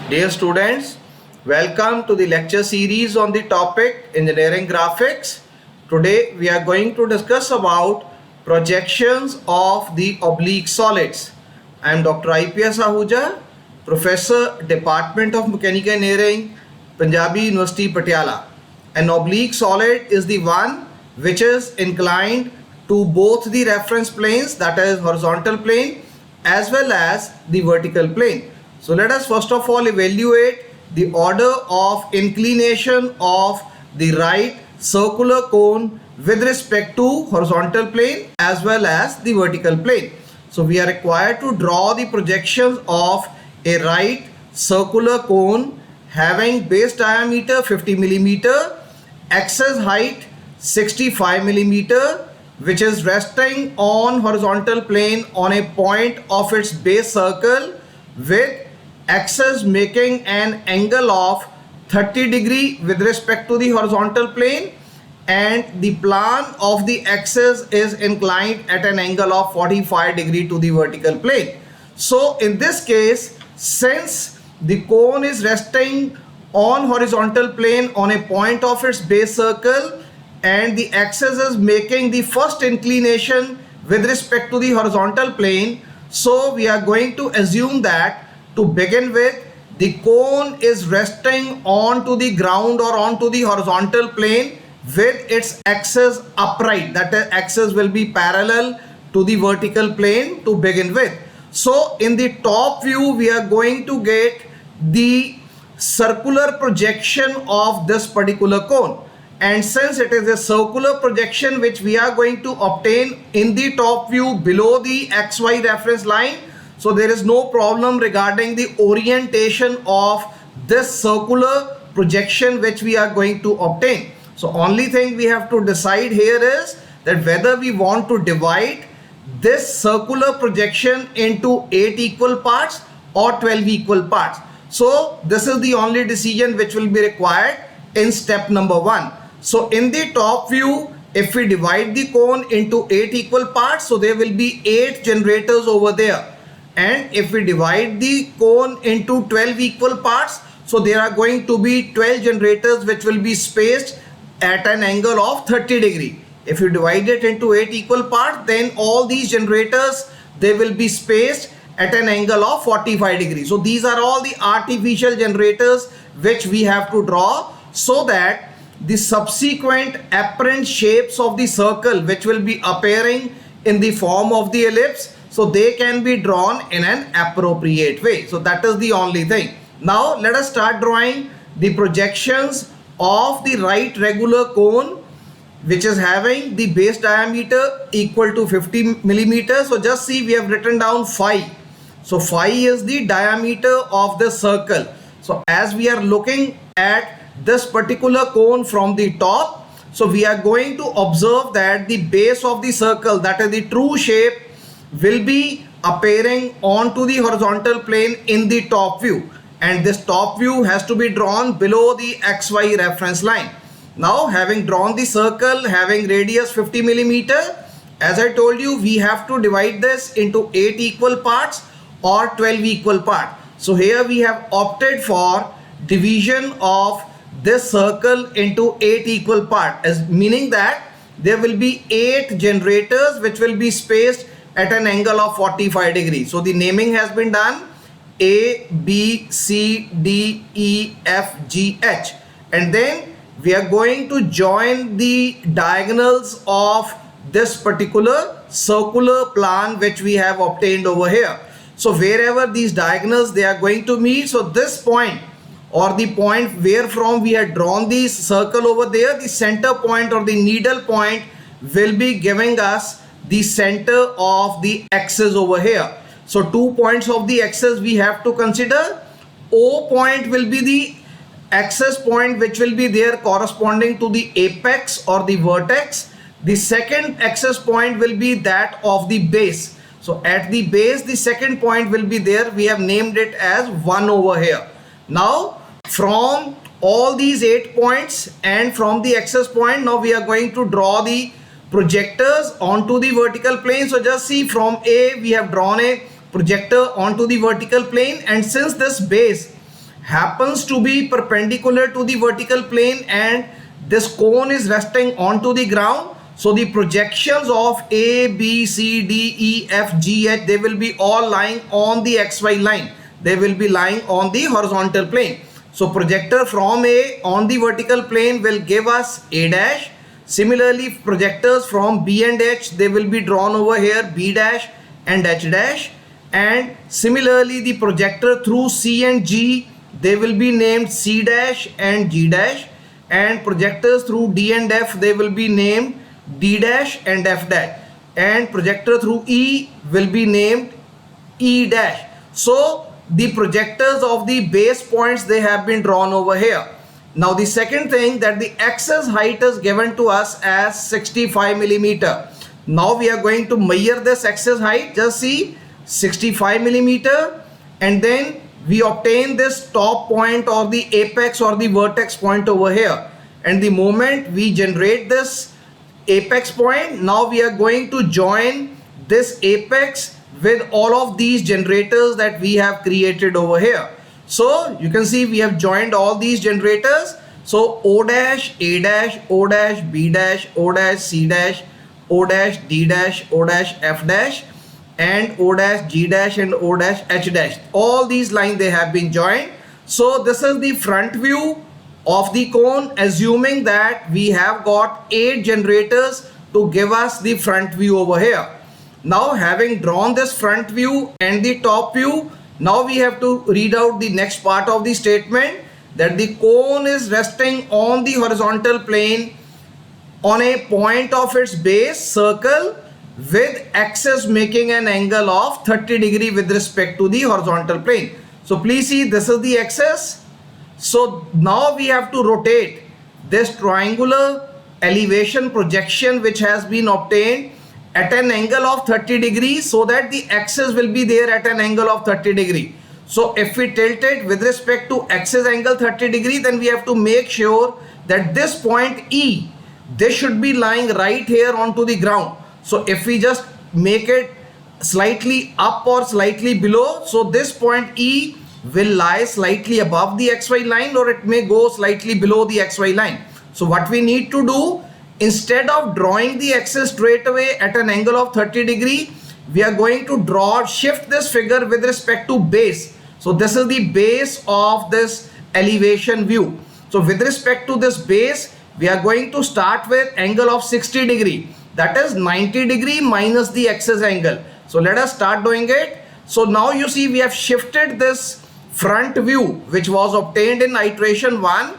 Dear students, welcome to the lecture series on the topic Engineering Graphics. Today we are going to discuss about projections of the oblique solids. I am Dr. IPS Ahuja, Professor, Department of Mechanical Engineering, Punjabi University, Patiala. An oblique solid is the one which is inclined to both the reference planes, that is horizontal plane, as well as the vertical plane. So let us first of all evaluate the order of inclination of the right circular cone with respect to horizontal plane as well as the vertical plane. So we are required to draw the projections of a right circular cone having base diameter 50 millimeter, axis height 65 millimeter, which is resting on horizontal plane on a point of its base circle with axis making an angle of 30 degree with respect to the horizontal plane, and the plan of the axis is inclined at an angle of 45 degree to the vertical plane. So in this case, since the cone is resting on horizontal plane on a point of its base circle and the axis is making the first inclination with respect to the horizontal plane, so we are going to assume that to begin with, the cone is resting onto the ground or onto the horizontal plane with its axis upright. That axis will be parallel to the vertical plane to begin with. So in the top view, we are going to get the circular projection of this particular cone. And since it is a circular projection which we are going to obtain in the top view below the XY reference line, so there is no problem regarding the orientation of this circular projection which we are going to obtain. So only thing we have to decide here is that whether we want to divide this circular projection into 8 equal parts or 12 equal parts. So this is the only decision which will be required in step number 1. So in the top view, if we divide the cone into 8 equal parts, so there will be 8 generators over there. And if we divide the cone into 12 equal parts, so there are going to be 12 generators which will be spaced at an angle of 30 degree. If you divide it into 8 equal parts, then all these generators, they will be spaced at an angle of 45 degrees. So these are all the artificial generators which we have to draw so that the subsequent apparent shapes of the circle which will be appearing in the form of the ellipse, so they can be drawn in an appropriate way. So that is the only thing. Now let us start drawing the projections of the right regular cone which is having the base diameter equal to 50 millimeters. So just see, we have written down phi. So phi is the diameter of the circle. So as we are looking at this particular cone from the top, so we are going to observe that the base of the circle, that is the true shape, will be appearing onto the horizontal plane in the top view, and this top view has to be drawn below the XY reference line. Now having drawn the circle having radius 50 millimeter, as I told you, we have to divide this into 8 equal parts or 12 equal parts. So here we have opted for division of this circle into 8 equal parts, as meaning that there will be 8 generators which will be spaced at an angle of 45 degrees. So the naming has been done A, B, C, D, E, F, G, H, and then we are going to join the diagonals of this particular circular plan which we have obtained over here. So wherever these diagonals they are going to meet, so this point or the point where from we had drawn the circle over there, the center point or the needle point will be giving us the center of the axis over here. So 2 points of the axis we have to consider. O point will be the axis point which will be there corresponding to the apex or the vertex. The second axis point will be that of the base. So at the base, the second point will be there. We have named it as 1 over here. Now from all these 8 points and from the axis point, now we are going to draw the projectors onto the vertical plane. So just see, from A we have drawn a projector onto the vertical plane, and since this base happens to be perpendicular to the vertical plane and this cone is resting onto the ground. So the projections of A, B, C, D, E, F, G, H, they will be all lying on the XY line. They will be lying on the horizontal plane. So projector from A on the vertical plane will give us A dash. Similarly, projectors from B and H, they will be drawn over here, B dash and H dash. And similarly, the projector through C and G, they will be named C dash and G dash. And projectors through D and F, they will be named D dash and F dash. And projector through E will be named E dash. So the projectors of the base points, they have been drawn over here. Now the second thing, that the axis height is given to us as 65 millimeter. Now we are going to measure this axis height. Just see, 65 millimeter, and then we obtain this top point or the apex or the vertex point over here. And the moment we generate this apex point, now we are going to join this apex with all of these generators that we have created over here. So you can see we have joined all these generators. So O dash, A dash, O dash, B dash, O dash, C dash, O dash, D dash, O dash, F dash, and O dash, G dash, and O dash, H dash. All these lines, they have been joined. So this is the front view of the cone, assuming that we have got 8 generators to give us the front view over here. Now having drawn this front view and the top view, now we have to read out the next part of the statement, that the cone is resting on the horizontal plane on a point of its base circle with axis making an angle of 30 degree with respect to the horizontal plane. So please see, this is the axis. So now we have to rotate this triangular elevation projection which has been obtained at an angle of 30 degrees, so that the axis will be there at an angle of 30 degree. So if we tilt it with respect to axis angle 30 degree, then we have to make sure that this point E, this should be lying right here onto the ground. So if we just make it slightly up or slightly below, so this point E will lie slightly above the XY line, or it may go slightly below the XY line. So what we need to do, instead of drawing the axis straight away at an angle of 30 degree, we are going to shift this figure with respect to base. So this is the base of this elevation view. So with respect to this base, we are going to start with angle of 60 degree. That is 90 degree minus the axis angle. So let us start doing it. So now you see we have shifted this front view which was obtained in iteration 1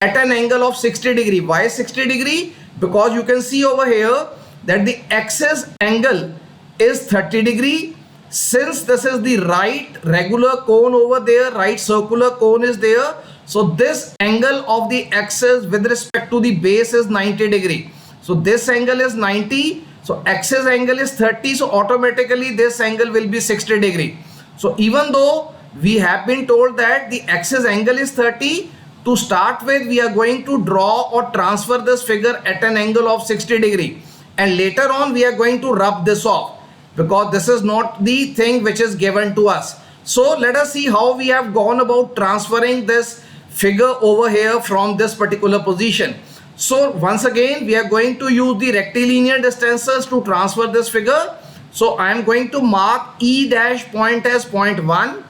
at an angle of 60 degree. Why 60 degree? Because you can see over here that the axis angle is 30 degree. Since this is the right regular cone over there, right circular cone is there, so this angle of the axis with respect to the base is 90 degree. So this angle is 90, so axis angle is 30, so automatically this angle will be 60 degree. So even though we have been told that the axis angle is 30, to start with we are going to draw or transfer this figure at an angle of 60 degree, and later on we are going to rub this off, because this is not the thing which is given to us. So let us see how we have gone about transferring this figure over here from this particular position. So once again we are going to use the rectilinear distances to transfer this figure. So I am going to mark E dash point as point 1.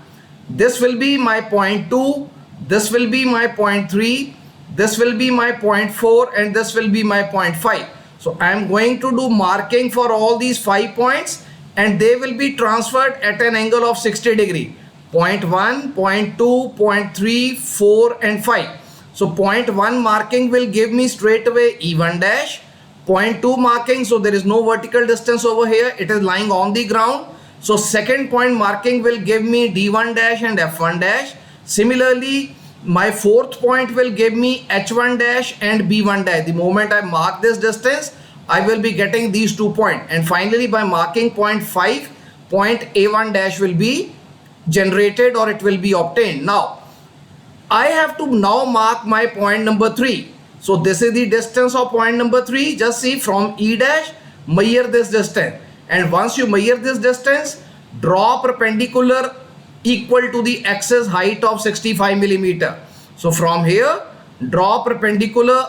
This will be my point 2. This will be my point 3. This will be my point 4, and this will be my point 5. So I am going to do marking for all these 5 points, and they will be transferred at an angle of 60 degree. Point 1, point 2, point 3, 4 and 5. So point 1 marking will give me straight away E1 dash. Point 2 marking, so there is no vertical distance over here, it is lying on the ground. So second point marking will give me D1 dash and F1 dash. Similarly, my fourth point will give me H1 dash and B1 dash. The moment I mark this distance, I will be getting these 2 points. And finally, by marking point 5, point A1 dash will be generated, or it will be obtained. Now, I have to now mark my point number 3. So this is the distance of point number 3. Just see, from E dash, measure this distance. And once you measure this distance, draw perpendicular equal to the axis height of 65 millimeter. So from here, draw perpendicular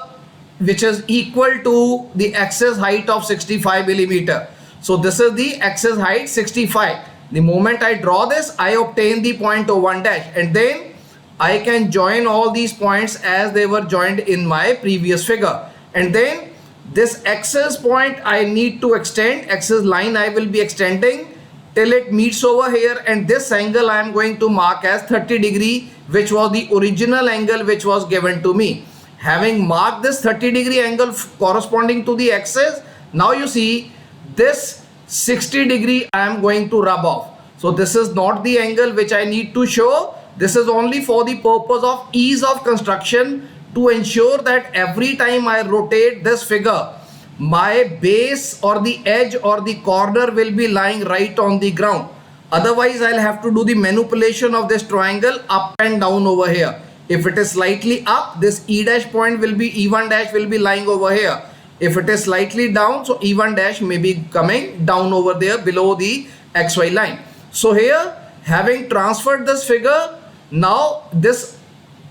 which is equal to the axis height of 65 millimeter. So this is the axis height 65. The moment I draw this, I obtain the point O1 dash, and then I can join all these points as they were joined in my previous figure. And then this axis point I need to extend, axis line I will be extending till it meets over here, and this angle I am going to mark as 30 degree, which was the original angle which was given to me. Having marked this 30 degree angle corresponding to the axis, now you see this 60 degree I am going to rub off. So this is not the angle which I need to show. This is only for the purpose of ease of construction, to ensure that every time I rotate this figure, my base or the edge or the corner will be lying right on the ground. Otherwise I'll have to do the manipulation of this triangle up and down over here. If it is slightly up, this E dash point will be, E1 dash will be lying over here. If it is slightly down, so E1 dash may be coming down over there below the XY line. So here, having transferred this figure, now this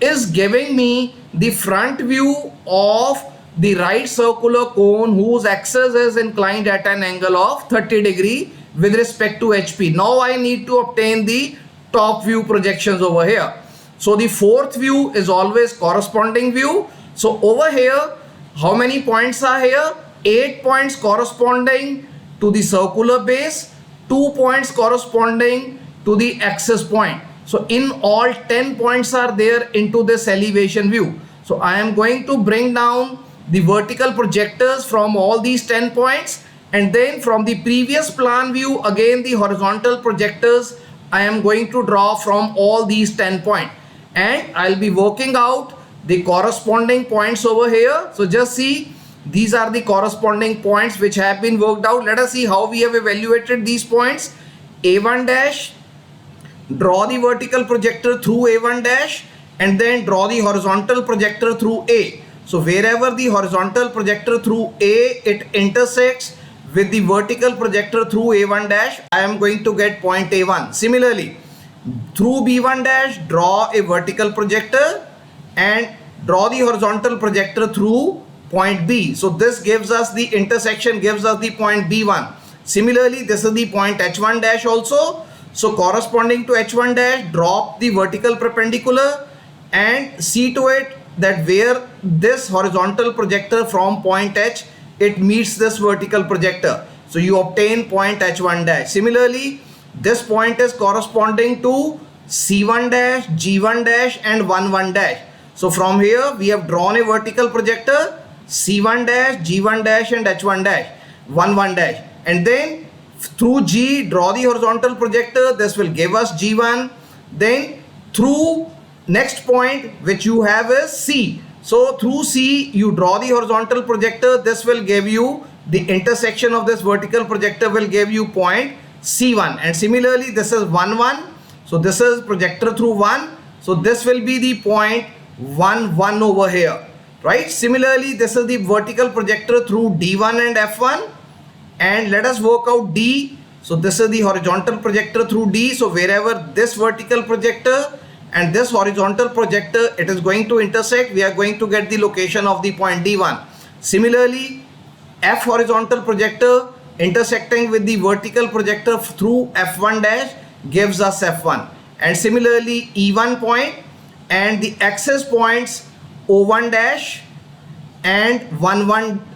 is giving me the front view of the right circular cone whose axis is inclined at an angle of 30 degree with respect to HP. Now I need to obtain the top view projections over here. So the fourth view is always corresponding view. So over here, how many points are here? 8 points corresponding to the circular base, 2 points corresponding to the axis point. So in all 10 points are there into this elevation view. So I am going to bring down the vertical projectors from all these 10 points, and then from the previous plan view, again the horizontal projectors I am going to draw from all these 10 points, and I'll be working out the corresponding points over here. So just see, these are the corresponding points which have been worked out. Let us see how we have evaluated these points. A1 dash, draw the vertical projector through A1 dash, and then draw the horizontal projector through A. So wherever the horizontal projector through A, it intersects with the vertical projector through A1 dash, I am going to get point A1. Similarly, through B1 dash, draw a vertical projector and draw the horizontal projector through point B. So this gives us the intersection, gives us the point B1. Similarly, this is the point H1 dash also. So corresponding to H1 dash, drop the vertical perpendicular and see to it that where this horizontal projector from point H, it meets this vertical projector. So you obtain point H1 dash. Similarly, this point is corresponding to C1 dash, G1 dash and 1 dash. So from here we have drawn a vertical projector, C1 dash, G1 dash and H1 dash, 1 dash, and then through G draw the horizontal projector. This will give us G1. Then through next point which you have is C. So through C you draw the horizontal projector. This will give you the intersection of this vertical projector, will give you point C1. And similarly this is 1 So this is projector through 1. So this will be the point 1 over here, right? Similarly this is the vertical projector through D1 and F1. And let us work out D. So this is the horizontal projector through D. So wherever this vertical projector and this horizontal projector, it is going to intersect, we are going to get the location of the point D1. Similarly, F horizontal projector intersecting with the vertical projector through F1 dash gives us F1. And similarly, E1 point and the axis points O1 dash and 1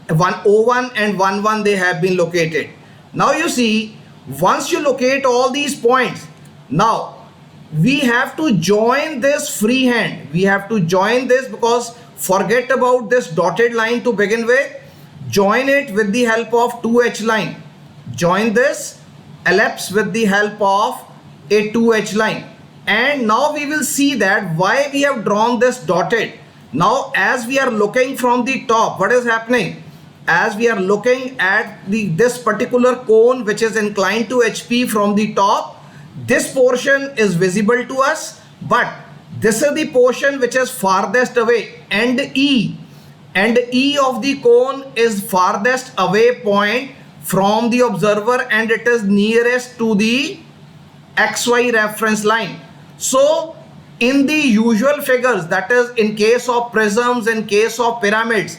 O1 and 1 they have been located. Now you see, once you locate all these points, now we have to join this freehand. We have to join this, because forget about this dotted line to begin with. Join it with the help of 2H line. Join this ellipse with the help of a 2H line. And now we will see that why we have drawn this dotted. Now as we are looking from the top, what is happening? As we are looking at this particular cone which is inclined to HP from the top, this portion is visible to us, but this is the portion which is farthest away, and E of the cone is farthest away point from the observer, and it is nearest to the XY reference line. So in the usual figures, that is in case of prisms, in case of pyramids,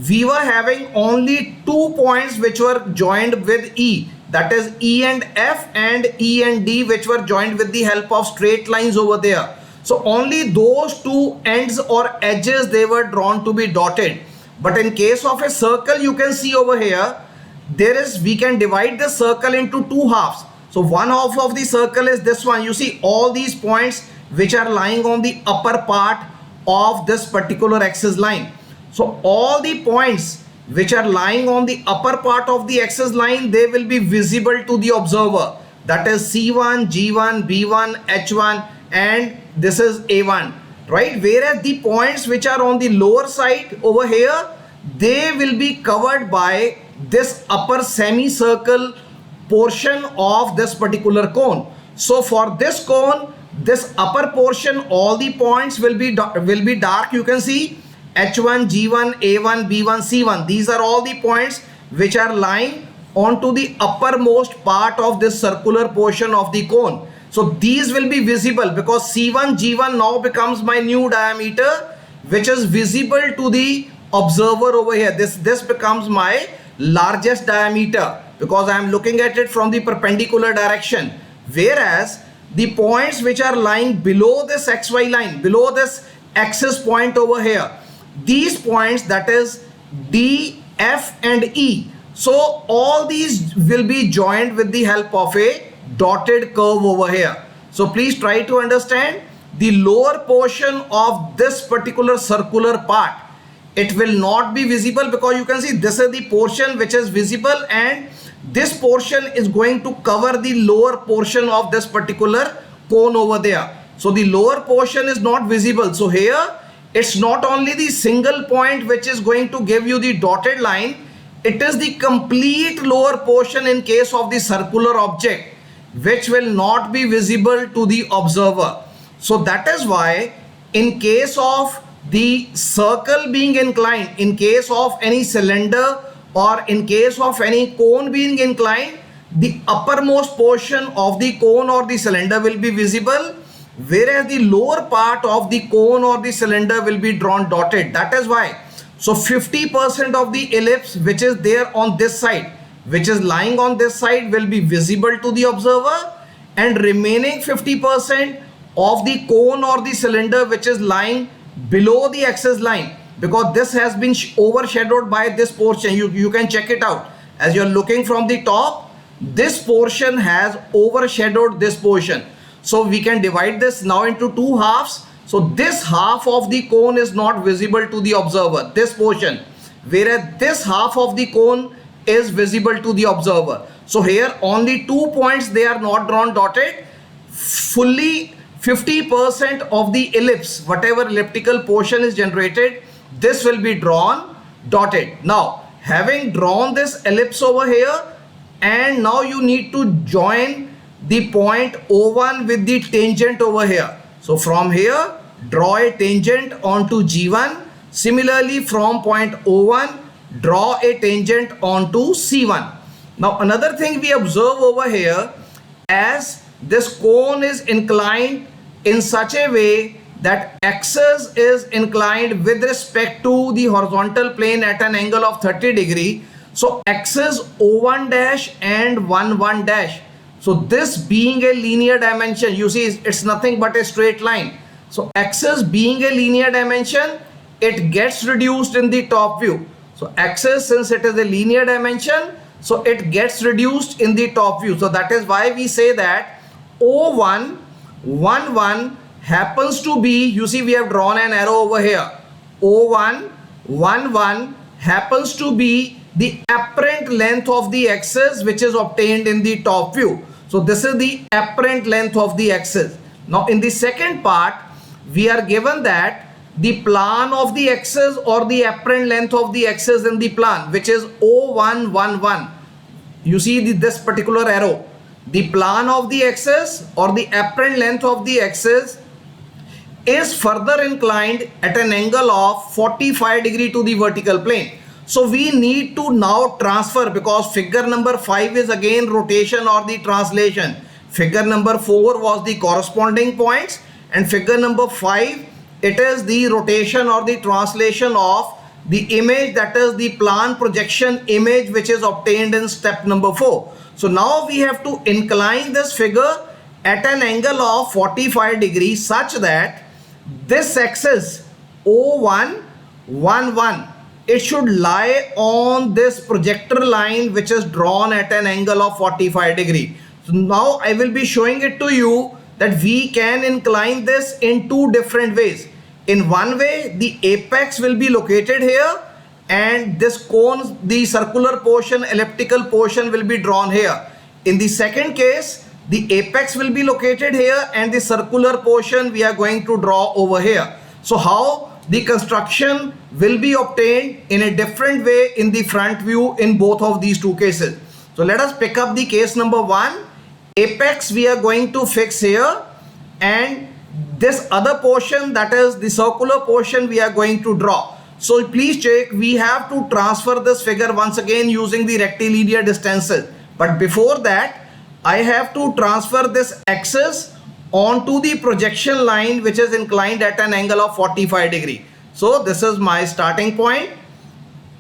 we were having only 2 points which were joined with E, that is E and F, and E and D, which were joined with the help of straight lines over there. So only those 2 ends or edges, they were drawn to be dotted. But in case of a circle, you can see over here, we can divide the circle into 2 halves. So one half of the circle is this one. You see all these points which are lying on the upper part of this particular axis line. So all the points which are lying on the upper part of the axis line, they will be visible to the observer. That is C1, G1, B1, H1, and this is A1, right? Whereas the points which are on the lower side over here, they will be covered by this upper semicircle portion of this particular cone. So for this cone, this upper portion, all the points will be dark. You can see H1, G1, A1, B1, C1. These are all the points which are lying onto the uppermost part of this circular portion of the cone. So these will be visible because C1, G1 now becomes my new diameter, which is visible to the observer over here. This becomes my largest diameter because I am looking at it from the perpendicular direction. Whereas the points which are lying below this XY line, below this axis point over here, these points, that is D, F and E. So all these will be joined with the help of a dotted curve over here. So please try to understand the lower portion of this particular circular part. It will not be visible because you can see this is the portion which is visible, and this portion is going to cover the lower portion of this particular cone over there. So the lower portion is not visible. So here it's not only the single point which is going to give you the dotted line, it is the complete lower portion in case of the circular object which will not be visible to the observer. So that is why in case of the circle being inclined, in case of any cylinder or in case of any cone being inclined, the uppermost portion of the cone or the cylinder will be visible, whereas the lower part of the cone or the cylinder will be drawn dotted. That is why. So 50% of the ellipse which is there on this side, which is lying on this side, will be visible to the observer, and remaining 50% of the cone or the cylinder which is lying below the axis line, because this has been overshadowed by this portion. You can check it out as you're looking from the top. This portion has overshadowed this portion. So we can divide this now into 2 halves. So this half of the cone is not visible to the observer, this portion, whereas this half of the cone is visible to the observer. So here only 2 points, they are not drawn dotted. Fully 50% of the ellipse, whatever elliptical portion is generated, this will be drawn dotted. Now having drawn this ellipse over here, and now you need to join the point O1 with the tangent over here. So from here, draw a tangent onto G1. Similarly, from point O1, draw a tangent onto C1. Now another thing we observe over here, as this cone is inclined in such a way that axis is inclined with respect to the horizontal plane at an angle of 30 degree. So axis O1 dash and 1 1 dash. So this being a linear dimension, you see it's nothing but a straight line. So axis being a linear dimension, it gets reduced in the top view. So axis, since it is a linear dimension, so it gets reduced in the top view. So that is why we say that O1 1 1 happens to be, you see we have drawn an arrow over here. O1 1 1 happens to be the apparent length of the axis which is obtained in the top view. So this is the apparent length of the axis. Now in the second part, we are given that the plan of the axis or the apparent length of the axis in the plan, which is O1 1 1. You see this particular arrow. The plan of the axis or the apparent length of the axis is further inclined at an angle of 45 degree to the vertical plane. So we need to now transfer, because figure number 5 is again rotation or the translation. Figure number 4 was the corresponding points, and figure number 5, it is the rotation or the translation of the image, that is the plan projection image, which is obtained in step number 4. So now we have to incline this figure at an angle of 45 degrees such that this axis O1, 1, 1, it should lie on this projector line which is drawn at an angle of 45 degree. So now I will be showing it to you that we can incline this in two different ways. In one way, the apex will be located here and this cone, the circular portion, elliptical portion will be drawn here. In the second case, the apex will be located here and the circular portion we are going to draw over here. So how the construction will be obtained in a different way in the front view in both of these two cases. So let us pick up the case number 1. Apex we are going to fix here, and this other portion, that is the circular portion, we are going to draw. So please check, we have to transfer this figure once again using the rectilinear distances. But before that, I have to transfer this axis onto the projection line which is inclined at an angle of 45 degree. So this is my starting point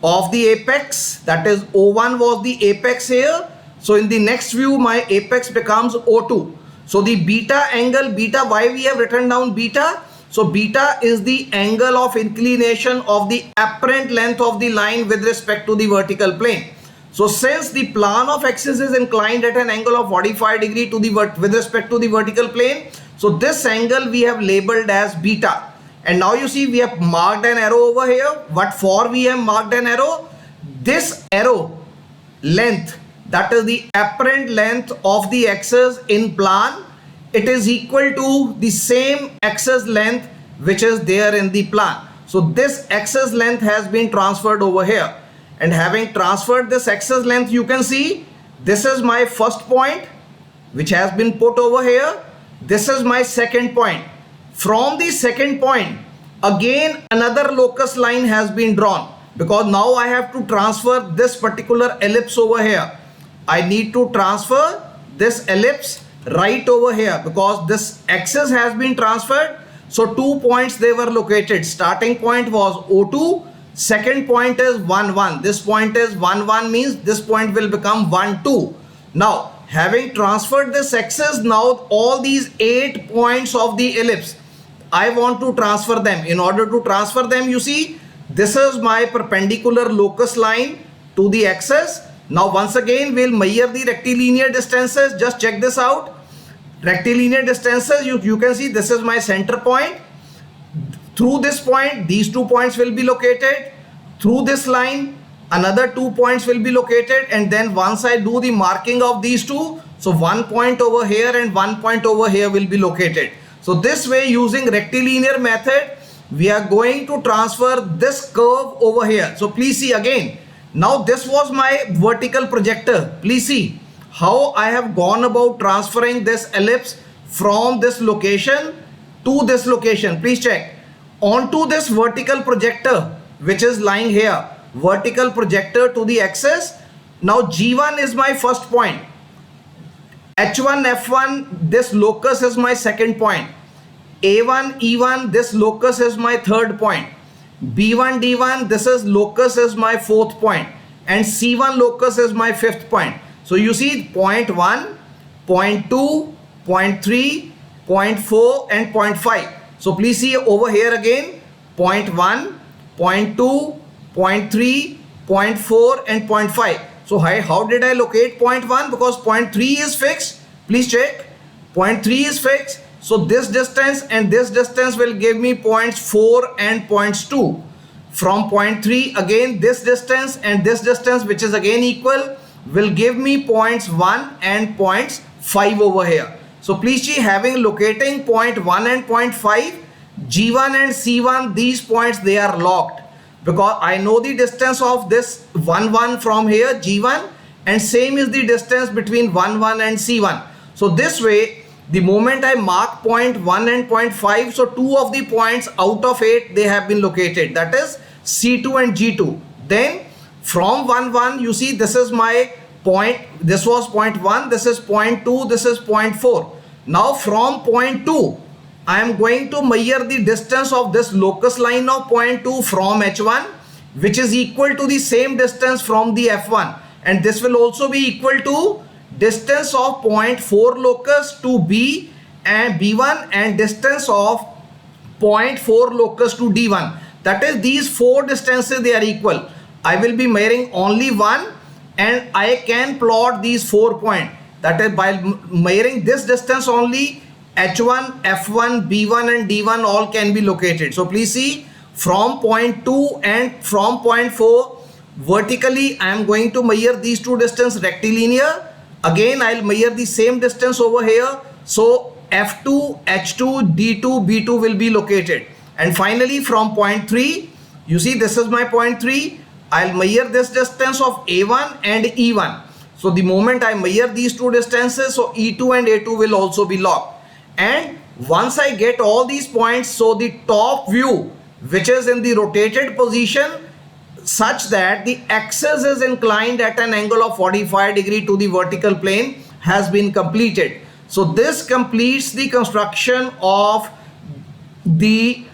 of the apex, that is O1 was the apex here. So in the next view, my apex becomes O2. So the beta angle, beta, why we have written down beta? So beta is the angle of inclination of the apparent length of the line with respect to the vertical plane. So since the plan of axis is inclined at an angle of 45 degree to the with respect to the vertical plane, so this angle we have labeled as beta. And now you see we have marked an arrow over here. What for we have marked an arrow? This arrow length, that is the apparent length of the axis in plan, it is equal to the same axis length which is there in the plan. So this axis length has been transferred over here, and having transferred this axis length, you can see this is my first point which has been put over here. This is my second point. From the second point, again another locus line has been drawn, because now I have to transfer this particular ellipse over here. I need to transfer this ellipse right over here because this axis has been transferred. So 2 points they were located. Starting point was O2. Second point is 1, 1. This point is 1, 1 means this point will become 1, 2. Now having transferred this axis, now all these 8 points of the ellipse, I want to transfer them. In order to transfer them, you see, this is my perpendicular locus line to the axis. Now once again we'll measure the rectilinear distances. Just check this out. Rectilinear distances, you can see this is my center point. Through this point, these 2 points will be located. Through this line, another 2 points will be located, and then once I do the marking of these two, so 1 point over here and 1 point over here will be located. So this way, using rectilinear method, we are going to transfer this curve over here. So please see again. Now this was my vertical projector. Please see how I have gone about transferring this ellipse from this location to this location. Please check. Onto this vertical projector which is lying here, vertical projector to the axis. Now G1 is my first point. H1, F1, this locus is my second point. A1, E1, this locus is my third point. B1, D1, this is locus is my fourth point. And C1 locus is my fifth point. So you see point 1, point 2, point 3, point 4 and point 5. So please see over here again, point 1, point 2, point 3, point 4 and point 5. So how did I locate point 1? Because point 3 is fixed. Please check. Point 3 is fixed. So this distance and this distance will give me points 4 and points 2. From point 3 again this distance and this distance, which is again equal, will give me points 1 and points 5 over here. So please see, having locating point 1 and point 5, G1 and C1, these points they are locked, because I know the distance of this 1, 1 from here, G1, and same is the distance between 1, 1 and C1. So this way, the moment I mark point 1 and point 5, so 2 of the points out of 8 they have been located, that is C2 and G2. Then from 1, 1, you see this is my this was point 1, this is point 2, this is point 4. Now from point 2, I am going to measure the distance of this locus line of point 2 from H1, which is equal to the same distance from the F1, and this will also be equal to distance of point 4 locus to B and B1 and distance of point 4 locus to D1. That is, these four distances, they are equal. I will be measuring only one and I can plot these 4 points. That is, by measuring this distance only, H1, F1, B1 and D1 all can be located. So please see, from point 2 and from point 4 vertically I am going to measure these two distances rectilinear. Again I will measure the same distance over here. So F2, H2, D2, B2 will be located. And finally from point 3, you see this is my point 3. I will measure this distance of A1 and E1. So the moment I measure these two distances, so E2 and A2 will also be locked. And once I get all these points, so the top view, which is in the rotated position such that the axis is inclined at an angle of 45 degree to the vertical plane, has been completed. So this completes the construction of the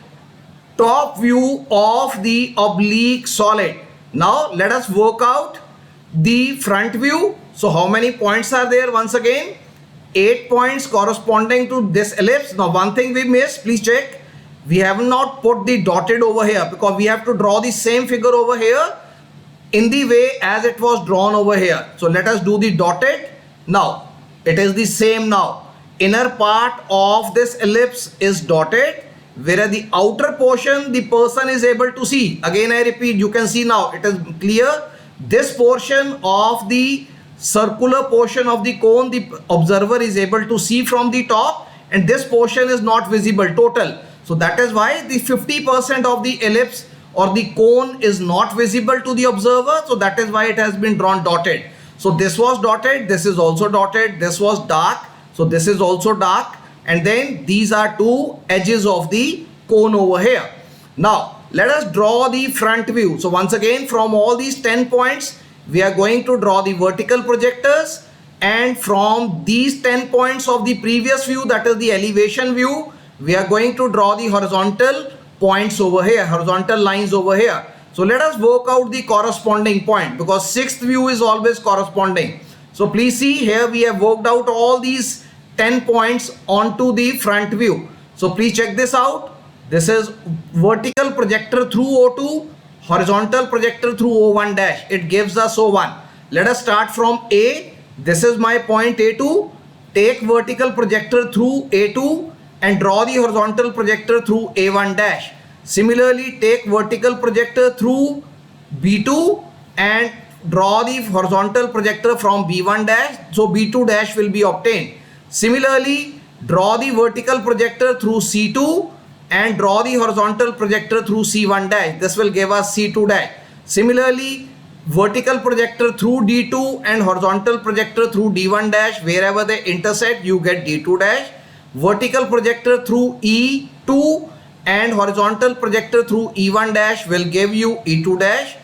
top view of the oblique solid. Now let us work out the front view. So how many points are there? Once again, 8 points corresponding to this ellipse. Now one thing we missed, please check. We have not put the dotted over here because we have to draw the same figure over here in the way as it was drawn over here. So let us do the dotted. Now it is the same now. Inner part of this ellipse is dotted, whereas the outer portion the person is able to see. Again I repeat, you can see now, it is clear. This portion of the circular portion of the cone the observer is able to see from the top, and this portion is not visible total. So that is why the 50% of the ellipse or the cone is not visible to the observer. So that is why it has been drawn dotted. So this was dotted, this is also dotted, this was dark, so this is also dark, and then these are two edges of the cone over here. Now let us draw the front view. So once again, from all these 10 points we are going to draw the vertical projectors, and from these 10 points of the previous view, that is the elevation view, we are going to draw the horizontal points over here, horizontal lines over here. So let us work out the corresponding point, because sixth view is always corresponding. So please see, here we have worked out all these 10 points onto the front view. So please check this out. This is vertical projector through O2, horizontal projector through O1 dash. It gives us O1. Let us start from A. This is my point A2. Take vertical projector through A2 and draw the horizontal projector through A1 dash. Similarly, take vertical projector through B2 and draw the horizontal projector from B1 dash. So B2 dash will be obtained. Similarly, draw the vertical projector through C2 and draw the horizontal projector through C1 dash. This will give us C2 dash. Similarly, vertical projector through D2 and horizontal projector through D1 dash. Wherever they intersect, you get D2 dash. Vertical projector through E2 and horizontal projector through E1 dash will give you E2 dash.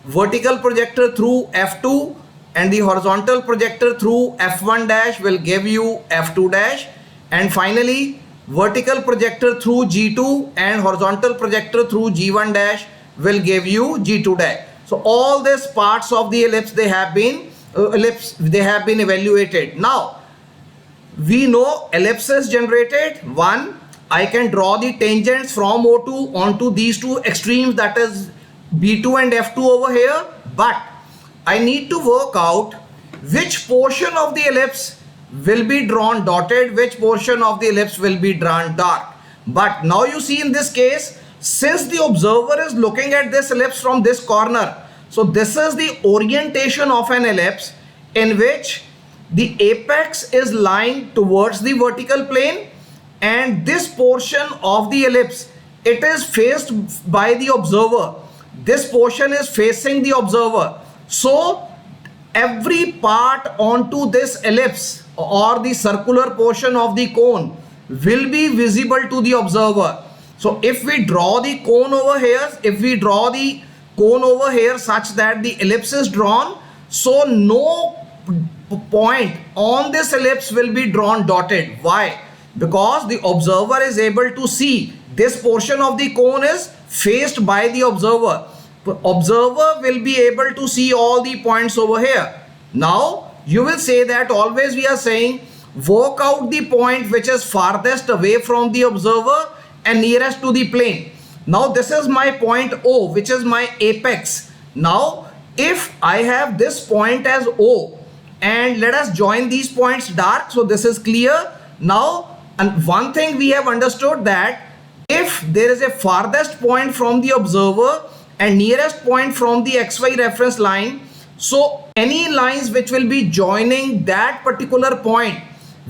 Vertical projector through F2 and the horizontal projector through F1 dash will give you F2 dash. And finally, vertical projector through G2 and horizontal projector through G1 dash will give you G2 dash. So all these parts of the ellipse, they have been evaluated. Now we know ellipses generated. One, I can draw the tangents from O2 onto these two extremes, that is B2 and F2 over here, but I need to work out which portion of the ellipse will be drawn dotted, which portion of the ellipse will be drawn dark. But now you see, in this case, since the observer is looking at this ellipse from this corner, so this is the orientation of an ellipse in which the apex is lying towards the vertical plane, and this portion of the ellipse, it is faced by the observer. This portion is facing the observer. So every part onto this ellipse or the circular portion of the cone will be visible to the observer. So if we draw the cone over here, such that the ellipse is drawn, so no point on this ellipse will be drawn dotted. Why? Because the observer is able to see this portion of the cone is faced by the observer. Observer will be able to see all the points over here. Now you will say that always we are saying work out the point which is farthest away from the observer and nearest to the plane. Now this is my point O, which is my apex. Now if I have this point as O, and let us join these points dark, so this is clear. Now, and one thing we have understood, that if there is a farthest point from the observer and nearest point from the XY reference line, so any lines which will be joining that particular point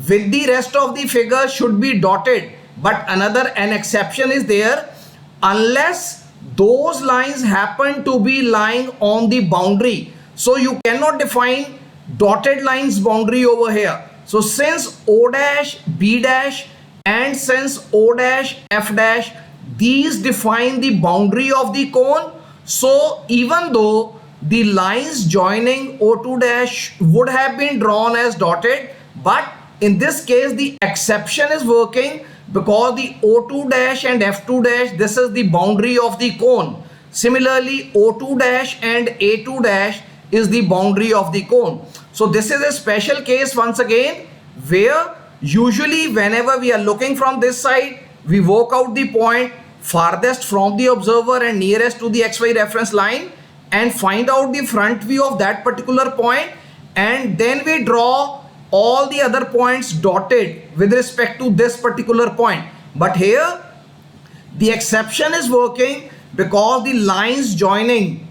with the rest of the figure should be dotted. But an exception is there, unless those lines happen to be lying on the boundary. So you cannot define dotted lines boundary over here. So since O dash, B dash and since O dash, F dash, these define the boundary of the cone. So even though the lines joining O2 dash would have been drawn as dotted, but in this case the exception is working, because the O2 dash and F2 dash, this is the boundary of the cone. Similarly, O2 dash and A2 dash is the boundary of the cone. So this is a special case once again, where usually whenever we are looking from this side, we work out the point farthest from the observer and nearest to the XY reference line and find out the front view of that particular point, and then we draw all the other points dotted with respect to this particular point. But here the exception is working, because the lines joining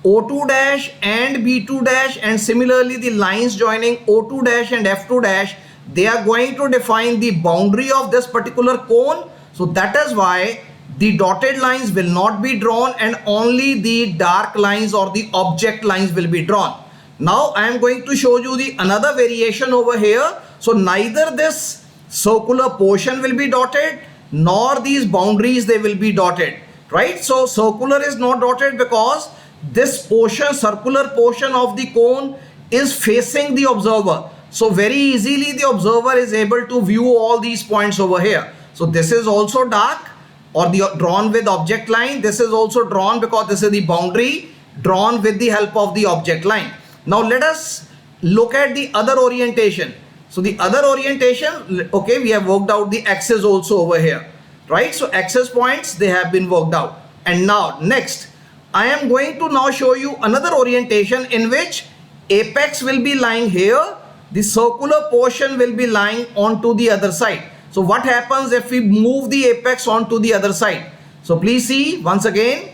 O2 dash and B2 dash and similarly the lines joining O2 dash and F2 dash, they are going to define the boundary of this particular cone. So that is why the dotted lines will not be drawn and only the dark lines or the object lines will be drawn. Now I am going to show you the another variation over here. So neither this circular portion will be dotted nor these boundaries they will be dotted, right? So circular is not dotted because this portion, circular portion of the cone is facing the observer. So very easily the observer is able to view all these points over here. So this is also dark or the drawn with object line. This is also drawn because this is the boundary drawn with the help of the object line. Now let us look at the other orientation. So the other orientation, okay, we have worked out the axis also over here, right? So axis points, they have been worked out. And now next, I am going to now show you another orientation in which apex will be lying here. The circular portion will be lying onto the other side. So what happens if we move the apex onto the other side? So please see once again,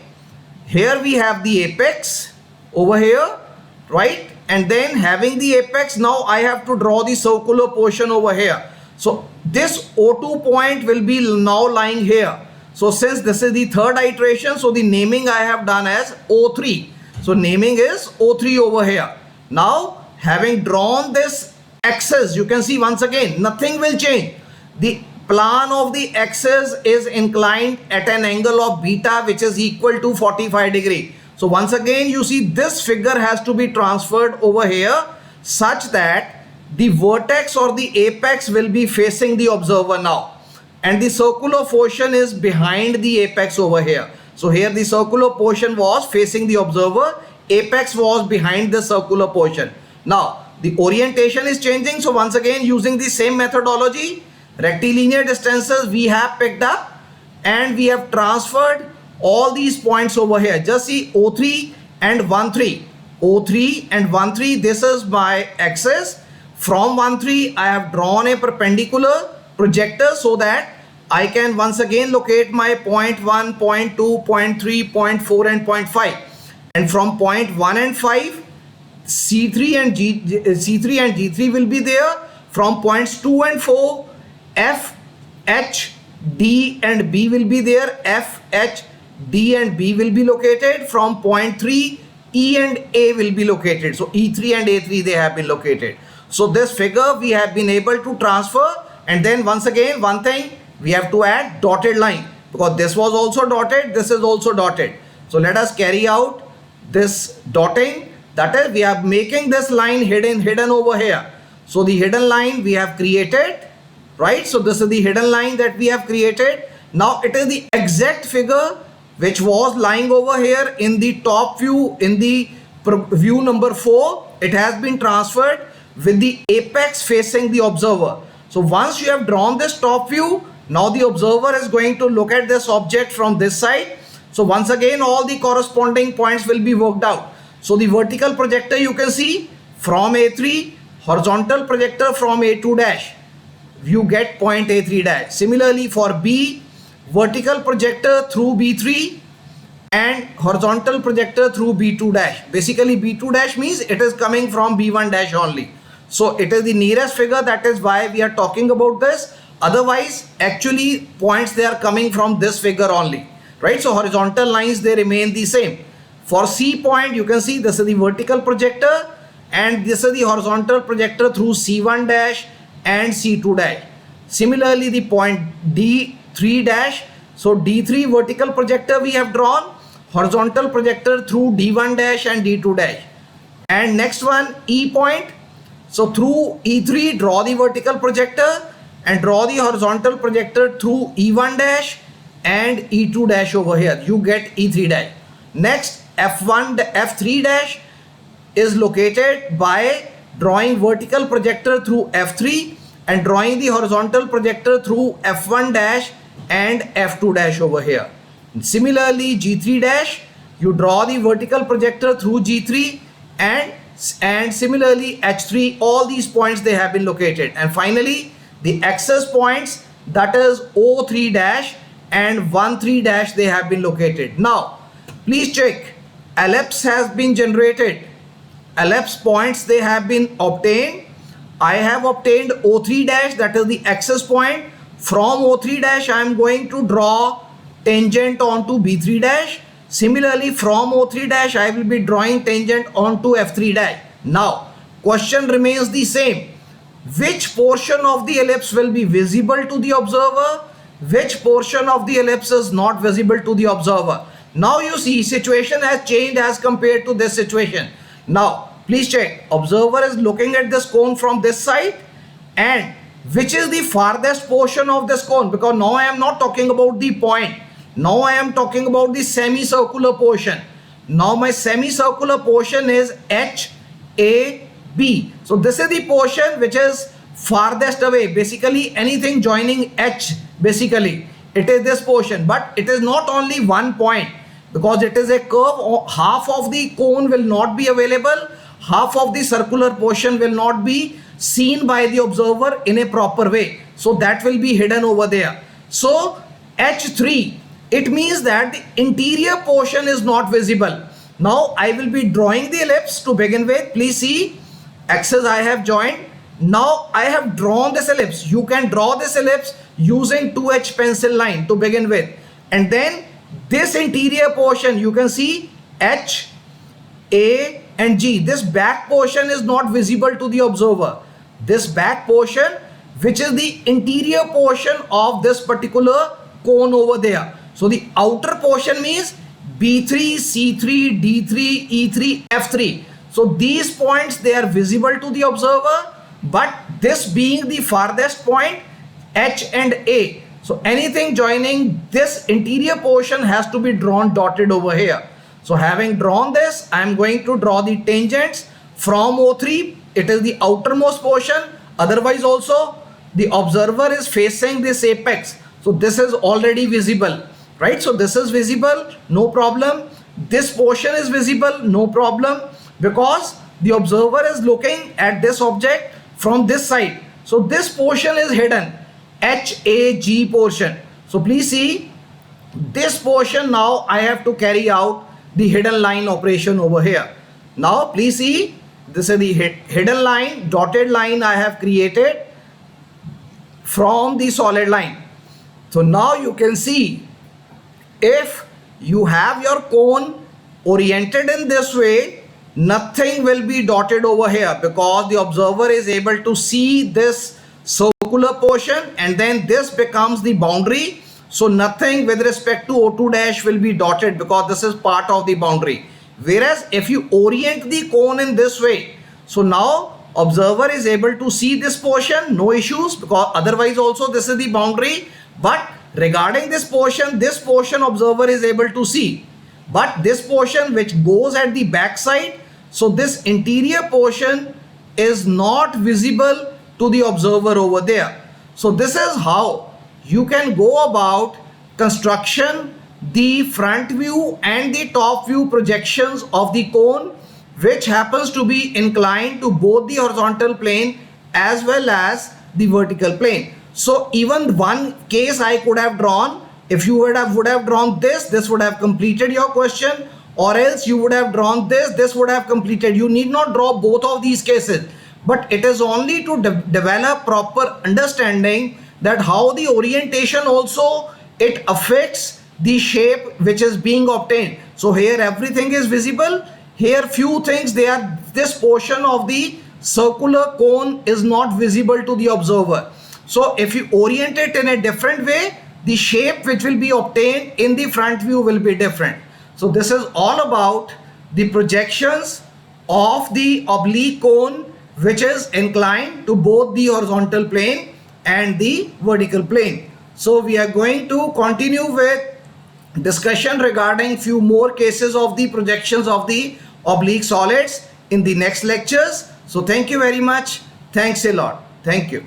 here we have the apex over here, right? And then having the apex, now I have to draw the circular portion over here. So this O2 point will be now lying here. So since this is the third iteration, so the naming I have done as O3. So naming is O3 over here. Now having drawn this axis, you can see once again, nothing will change. The plan of the axis is inclined at an angle of beta which is equal to 45 degree. So once again you see this figure has to be transferred over here such that the vertex or the apex will be facing the observer now. And the circular portion is behind the apex over here. So here the circular portion was facing the observer, apex was behind the circular portion. Now the orientation is changing. So once again using the same methodology, rectilinear distances we have picked up and we have transferred all these points over here. Just see O3 and 1, 3. O3 and 1, 3, this is my axis. From 1, 3 I have drawn a perpendicular projector so that I can once again locate my point 1, point 2, point 3, point 4 and point 5. And from point 1 and 5, C3 and G3 will be there. From points 2 and 4, F, H, D and B will be there. F, H, D and B will be located. From point 3, E and A will be located. So E3 and A3 they have been located. So this figure we have been able to transfer, and then once again one thing we have to add dotted line because this was also dotted, this is also dotted. So let us carry out this dotting. That is, we are making this line hidden over here. So the hidden line we have created, right? So this is the hidden line that we have created. Now it is the exact figure which was lying over here in the top view, in the view number 4. It has been transferred with the apex facing the observer. So once you have drawn this top view, now the observer is going to look at this object from this side. So once again, all the corresponding points will be worked out. So the vertical projector you can see from A3, horizontal projector from A2 dash, you get point A3 dash. Similarly for B, vertical projector through B3 and horizontal projector through B2 dash. Basically B2 dash means it is coming from B1 dash only. So it is the nearest figure, that is why we are talking about this. Otherwise, actually points they are coming from this figure only, right? So horizontal lines, they remain the same. For C point, you can see this is the vertical projector and this is the horizontal projector through C1 dash and C2 dash. Similarly, the point D3 dash. So D3 vertical projector we have drawn, horizontal projector through D1 dash and D2 dash. And next one, E point. So through E3, draw the vertical projector and draw the horizontal projector through E1 dash and E2 dash over here. You get E3 dash. Next, F3 dash is located by drawing vertical projector through F3 and drawing the horizontal projector through F1 dash and F2 dash over here. Similarly, G3 dash, you draw the vertical projector through G3 and similarly H3. All these points, they have been located. And finally, the access points, that is O3 dash and 1,3 dash, they have been located. Now, please check, ellipse has been generated. Ellipse points, they have been obtained. I have obtained O3 dash, that is the access point. From O3 dash, I am going to draw tangent onto B3 dash. Similarly, from O3 dash, I will be drawing tangent onto F3 dash. Now, question remains the same. Which portion of the ellipse will be visible to the observer? Which portion of the ellipse is not visible to the observer? Now you see, situation has changed as compared to this situation. Now, please check. Observer is looking at this cone from this side, and which is the farthest portion of this cone? Because now I am not talking about the point. Now I am talking about the semicircular portion. Now my semicircular portion is HAB. So this is the portion which is farthest away. Basically anything joining H, basically it is this portion. But it is not only one point, because it is a curve. Half of the cone will not be available. Half of the circular portion will not be seen by the observer in a proper way. So that will be hidden over there. So H3, it means that the interior portion is not visible. Now I will be drawing the ellipse to begin with. Please see, axis I have joined. Now I have drawn this ellipse. You can draw this ellipse using 2H pencil line to begin with. And then this interior portion, you can see H, A and G. This back portion is not visible to the observer. This back portion, which is the interior portion of this particular cone over there. So the outer portion means B3, C3, D3, E3, F3. So these points, they are visible to the observer, but this being the farthest point, H and A. So anything joining this interior portion has to be drawn dotted over here. So having drawn this, I am going to draw the tangents from O3. It is the outermost portion. Otherwise also, the observer is facing this apex. So this is already visible, right? So this is visible, no problem. This portion is visible, no problem, because the observer is looking at this object from this side. So this portion is hidden, HAG portion. So please see, this portion now I have to carry out the hidden line operation over here. Now please see, this is the hidden line, dotted line I have created from the solid line. So now you can see, if you have your cone oriented in this way, nothing will be dotted over here, because the observer is able to see this circular portion, and then this becomes the boundary. So nothing with respect to O2 dash will be dotted, because this is part of the boundary. Whereas if you orient the cone in this way, so now observer is able to see this portion, no issues, because otherwise also this is the boundary. But regarding this portion observer is able to see. But this portion which goes at the back side, so this interior portion is not visible to the observer over there. So this is how you can go about construction the front view and the top view projections of the cone, which happens to be inclined to both the horizontal plane as well as the vertical plane. So even one case I could have drawn, if you would have drawn this would have completed your question, or else you would have drawn this would have completed. You need not draw both of these cases, but it is only to develop proper understanding that how the orientation also it affects the shape which is being obtained. So here everything is visible. Here few things, this portion of the circular cone is not visible to the observer. So if you orient it in a different way, the shape which will be obtained in the front view will be different. So this is all about the projections of the oblique cone which is inclined to both the horizontal plane and the vertical plane. So we are going to continue with discussion regarding few more cases of the projections of the oblique solids in the next lectures. So thank you very much. Thanks a lot. Thank you.